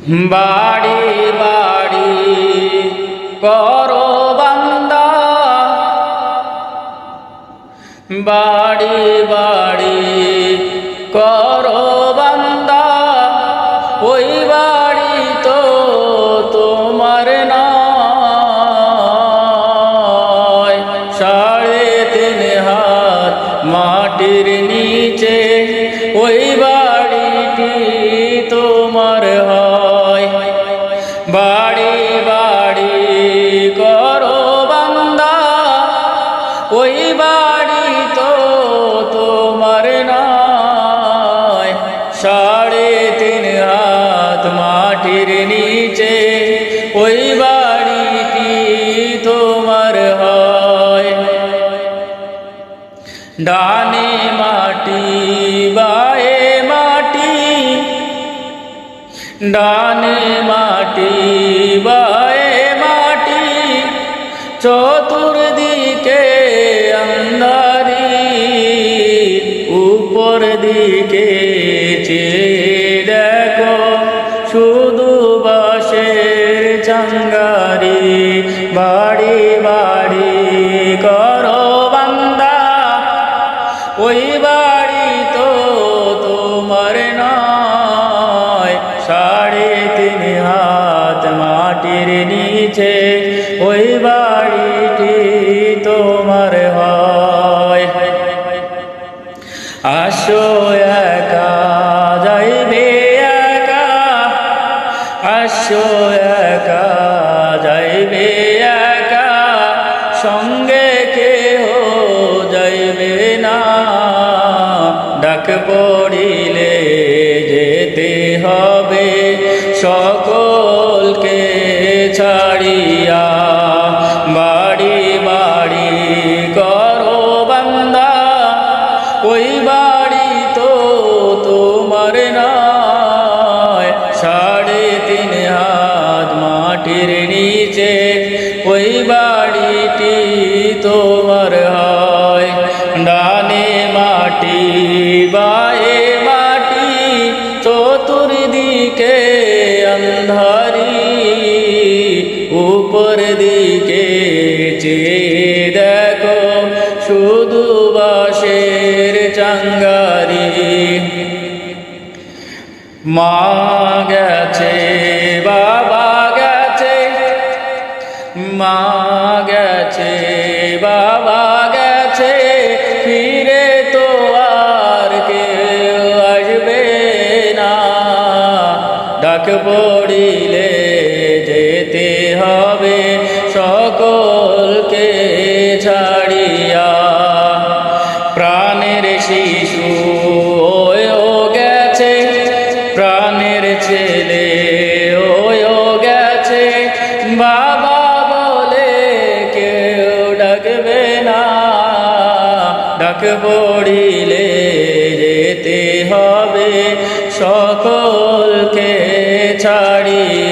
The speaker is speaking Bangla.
বাড়ি বাড়ি করো বান্দা, বাড়ি বাড়ি করো বান্দা, ওই বাড়ি তো তোমার নয়। 3.5 হাত মাটির নিচে ওই বাড়িটি তোমার হয়। বাড়ি বাড়ি করো বান্দা, ওই বাড়ি তো তোমার নয়। 3.5 হাত মাটির নিচে ওই বাড়িটি তোমার হয়। ডানে মাটি বায়ে মাটি, ডানে মাটি বায়ে মাটি, চতুর্দিকে আন্ধারি, উপর দিকে চেয়ে দেখো শুধু বাঁশের চাঙ্গারি। বাড়ি বাড়ি করো বান্দা, ওই বাড়ি তো তোমার নয়। 3.5 হাত মাটির নিচে ওই বাড়িটি তোমার হয়। আসো একা যাইবে একা, আসো একা যাইবে একা, সঙ্গে কেহ যাইবে না। ডাক পড়িলে যেতে হবে সকলকে ছাড়িয়া। বাড়ি বাড়ি করো বান্দা, ওই বাড়ি তো তোমার নয়। 3.5 হাত মাটির নিচে ওই বাড়িটি তোমার হয়। ডানে মাটি বায়ে মাটি, চতুর্দিকে আন্ধারি, উপর দিকে চেয়ে দেখো শুধু বাঁশের চাঙ্গারি। মা গেছে বাবা গেছে, মা গেছে বাবা গেছে, ফিরে তো আর কেউ আসবে না। ডাক পড়িলে যেতে হবে সকলকে ছাড়িয়া। প্রাণের শিশু ওয়ো গেছে, প্রাণের ছেলে ওয়ো গেছে, বাবা বলে কেউ ডাকবে না। ডাক পড়িলে যেতে হবে সকলকে ছাড়িয়া।